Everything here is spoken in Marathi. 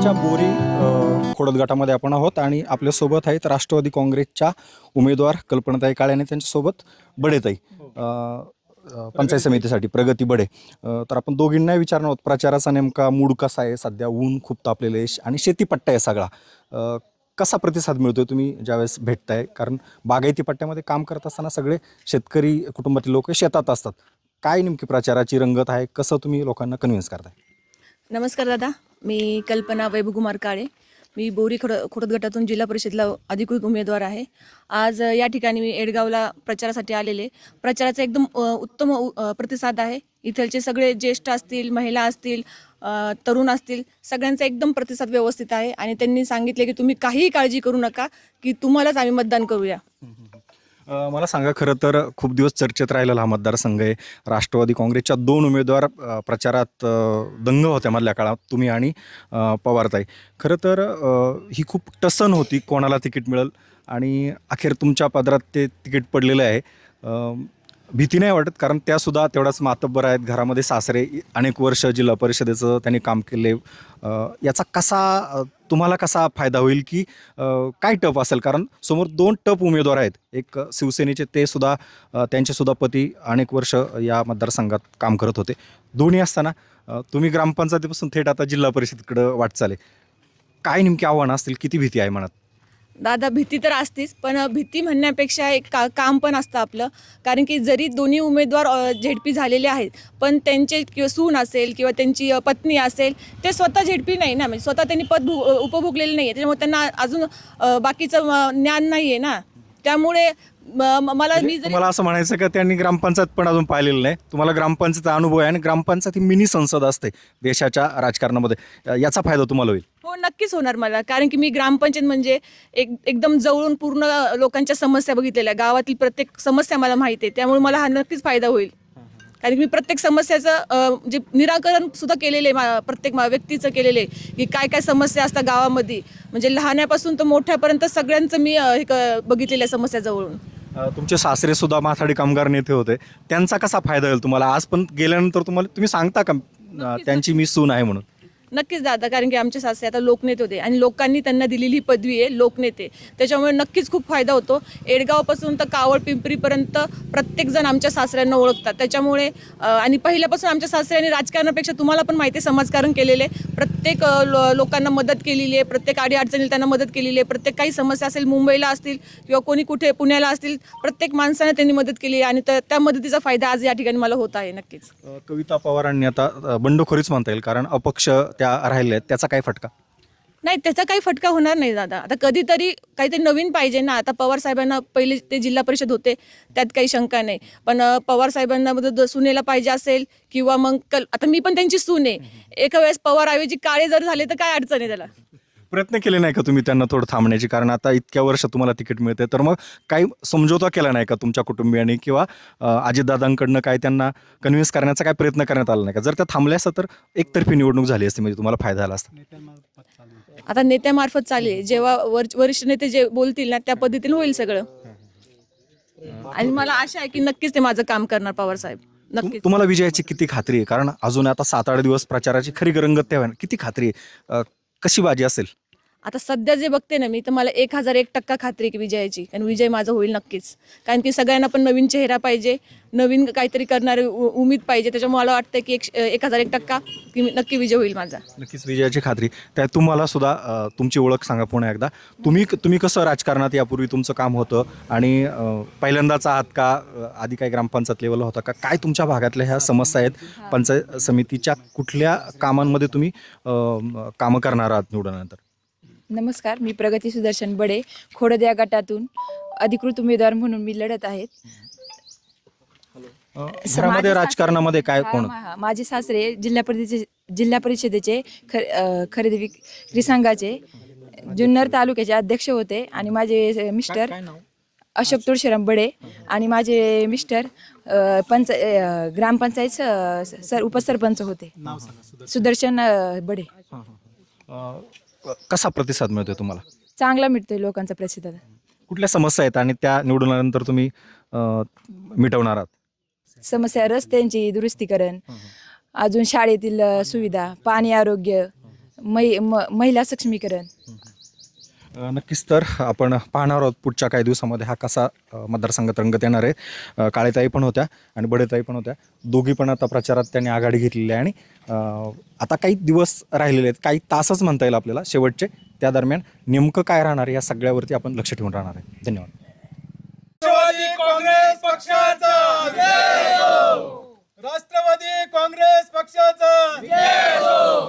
तालुक्याच्या बोरी खोडद गटामध्ये आपण आहोत आणि आपल्यासोबत आहेत राष्ट्रवादी काँग्रेसच्या उमेदवार कल्पनाताई काळे आणि त्यांच्यासोबत बडेताई पंचायत समितीसाठी प्रगती बडे. तर आपण दोघींना विचारणार आहोत प्रचाराचा नेमका मूड कसा आहे. सध्या ऊन खूप तापलेलं आहे आणि शेतीपट्टा आहे सगळा. कसा प्रतिसाद मिळतोय तुम्ही ज्यावेळेस भेटताय, कारण बागायती पट्ट्यामध्ये काम करत असताना सगळे शेतकरी कुटुंबातील लोक शेतात असतात. काय नेमकी प्रचाराची रंगत आहे, कसं तुम्ही लोकांना कन्व्हिन्स करताय? नमस्कार दादा, मी कल्पना वैभवकुमार काळे. मी बोरी खोडद गटातून जिल्हा परिषदला अधिकृत उमेदवार आहे. आज या ठिकाणी मी एडगावला प्रचारासाठी आलेले. प्रचाराचा एकदम उत्तम प्रतिसाद आहे. इथलचे सगळे ज्येष्ठ असतील, महिला असतील, तरुण असतील, सगळ्यांचा एकदम प्रतिसाद व्यवस्थित आहे आणि त्यांनी सांगितले की तुम्ही काहीही काळजी करू नका, की तुम्हालाच आम्ही मतदान करूया. मला सांगा, खरं तर खूप दिवस चर्चेत राहिलेला हा मतदारसंघ आहे. राष्ट्रवादी काँग्रेसच्या दोन उमेदवार प्रचारात दंग होत्या मधल्या काळात, तुम्ही आणि पवारताई. खरं तर ही खूप टसन होती कोणाला तिकीट मिळेल आणि अखेर तुमच्या पदरात ते तिकीट पडलेलं आहे. भीती नाही वाटत, कारण त्यासुद्धा तेवढाच मातब्बर आहेत, घरामध्ये सासरे, अनेक वर्ष जिल्हा परिषदेचं त्यांनी काम केले. याचा तुम्हाला कसा फायदा होईल, की काय टप असेल? कारण समोर दोन टप उमेदवार आहेत. एक शिवसेनेचे, ते सुद्धा त्यांचेसुद्धा पती अनेक वर्ष या मतदारसंघात काम करत होते. दोन्ही असताना तुम्ही ग्रामपंचायतीपासून थेट आता जिल्हा परिषदेकडं वाटचाल आहे. काय नेमकी आव्हानं असतील, किती भीती आहे मनात? दादा, भीती तर असतीच, पण भीती म्हणण्यापेक्षा एक काम पण असतं आपलं. कारण की जरी दोन्ही उमेदवार झेडपी झालेले आहेत, पण त्यांचे किंवा सून असेल किंवा त्यांची पत्नी असेल, ते स्वतः झेडपी नाही ना, म्हणजे स्वतः त्यांनी उपभोगलेलं नाही आहे. त्याच्यामुळे त्यांना अजून बाकीचं ज्ञान नाही आहे ना. त्यामुळे तुम्हाला असं म्हणायचं का त्यांनी ग्रामपंचायत पण अजून पाहिलेलं नाही, तुम्हाला ग्रामपंचायतचा अनुभव आहे आणि ग्रामपंचायत ही मिनी संसद असते देशाच्या राजकारणामध्ये, याचा फायदा तुम्हाला होईल? हो, नक्कीच होणार मला. कारण की मी ग्रामपंचायत म्हणजे एकदम जवळून पूर्ण लोकांच्या समस्या बघितलेल्या, गावातील प्रत्येक समस्या मला माहिती आहे. त्यामुळे मला हा नक्कीच फायदा होईल. कारण की मी प्रत्येक समस्याचं जे निराकरण सुद्धा केलेलं आहे, प्रत्येक व्यक्तीचं केलेलं आहे, की काय काय समस्या असतात गावामध्ये. म्हणजे लहानापासून तर मोठ्यापर्यंत सगळ्यांचं मी बघितलेलं आहे समस्या जवळून. तुमचे सासरे सुद्धा माथाडी कामगार नेते होते, त्यांचा कसा फायदा होईल तुम्हाला? आज पण गेल्यानंतर तुम्ही सांगता का त्यांची मी सून आहे म्हणून? नक्कीच दादा, कारण की आमचे सासरे आता लोकनेते होते आणि लोकांनी त्यांना दिलेली पदवी आहे लोकनेते. त्याच्यामुळे नक्कीच खूप फायदा होतो. एडगावपासून तर कावड पिंपरीपर्यंत प्रत्येकजण आमच्या सासऱ्यांना ओळखतात. त्याच्यामुळे आणि पहिल्यापासून आमच्या सासऱ्यांनी राजकारणापेक्षा तुम्हाला पण माहिती आहे समाजकारण केलेले. प्रत्येक लोकांना मदत केलेली आहे, प्रत्येक अडीअडचणीला त्यांना मदत केलेली आहे. प्रत्येक काही समस्या असेल, मुंबईला असतील किंवा कोणी कुठे पुण्याला असतील, प्रत्येक माणसाने त्यांनी मदत केली आहे आणि त्या मदतीचा फायदा आज या ठिकाणी मला होत आहे. नक्कीच कविता पवारांनी आता बंडखोरीच म्हणता येईल, कारण अपक्ष त्या राहिल्या, त्याचा काय फटका? नाही, त्याचा काही फटका होणार नाही दादा. आता कधीतरी काहीतरी नवीन पाहिजे ना. आता पवार साहेबांना पहिले ते जिल्हा परिषद होते, त्यात काही शंका नाही. पण पवार साहेबांना सुनेला पाहिजे असेल किंवा मग आता मी पण त्यांची सून आहे, एका वेळेस पवारऐवजी काळे जर झाले तर काय अडचण आहे त्याला? प्रयत्न केले नाही का तुम्ही त्यांना थोडं थांबण्याची? कारण आता इतक्या वर्ष तुम्हाला तिकीट मिळते, तर मग काही समझोता केला नाही का तुमच्या कुटुंबियांनी किंवा अजितदादांकडनं काय त्यांना कन्व्हिन्स करण्याचा काय प्रयत्न करण्यात आला नाही का? जर त्या थांबल्या असतं तर एकतर्फी निवडणूक झाली असती, म्हणजे तुम्हाला फायदा झाला असता. आता नेत्यामार्फत चालेल, जेव्हा वरिष्ठ नेते जे बोलतील ना त्या पद्धतीने होईल सगळं. आणि मला आशा आहे की नक्कीच ते माझं काम करणार पवार साहेब. नक्कीच. तुम्हाला विजयाची किती खात्री आहे? कारण अजून आता 7-8 दिवस प्रचाराची खरी रंगत तेव्हा किती खात्री आहे? कशी बाजी असेल? आता सध्या जे बघते ना मी, तर मला 1001% खात्री की विजयाची, कारण विजय माझा होईल नक्कीच. कारण की सगळ्यांना पण नवीन चेहरा पाहिजे, नवीन काहीतरी करणारे उमेद पाहिजे. त्याच्यामुळे मला वाटतं की 1001% की नक्की विजय होईल माझा. नक्कीच विजयाची खात्री. त्या तुम्हाला सुद्धा तुमची ओळख सांगा पुन्हा एकदा. तुम्ही कसं राजकारणात यापूर्वी तुमचं काम होतं आणि पहिल्यांदाच आहात का? आधी काय ग्रामपंचायत लेवलला होता का? काय तुमच्या भागातल्या ह्या समस्या आहेत? पंचायत समितीच्या कुठल्या कामांमध्ये तुम्ही कामं करणार आहात निवडल्यानंतर? नमस्कार, मी प्रगती सुदर्शन बडे, खोडद या गटातून अधिकृत उमेदवार म्हणून मी लढत आहेत. घरामध्ये राजकारणामध्ये काय कोण? माझे सासरे जिल्हा परिषदेचे खरेदी विक्री संघाचे जुन्नर तालुक्याचे अध्यक्ष होते आणि माझे मिस्टर अशोक तुळशीराम बडे आणि माझे मिस्टर ग्रामपंचायत उपसरपंच होते, सुदर्शन बडे. कसा प्रतिसाद मिळतोय तुम्हाला? चांगला मिळतोय लोकांचा प्रतिसाद. कुठल्या समस्या आहेत आणि त्या निवडून तुम्ही मिटवणार आहात? समस्या रस्त्यांची दुरुस्तीकरण, अजून शाळेतील सुविधा, पाणी, आरोग्य, महिला सक्षमीकरण. नक्कीच तर आपण पाहणार आहोत पुढच्या काही दिवसामध्ये हा कसा मतदारसंघात रंगत येणार आहे. काळेताई पण होत्या आणि बडेताई पण होत्या, दोघी पण आता प्रचारात त्यांनी आघाडी घेतलेली आहे आणि आता काही दिवस राहिलेले आहेत, काही तासच म्हणता येईल आपल्याला शेवटचे. त्या दरम्यान नेमकं काय राहणार आहे या सगळ्यावरती आपण लक्ष ठेवून राहणार आहे. धन्यवाद. राष्ट्रवादी काँग्रेस पक्षाचा जय हो. राष्ट्रवादी काँग्रेस पक्षाचा जय हो.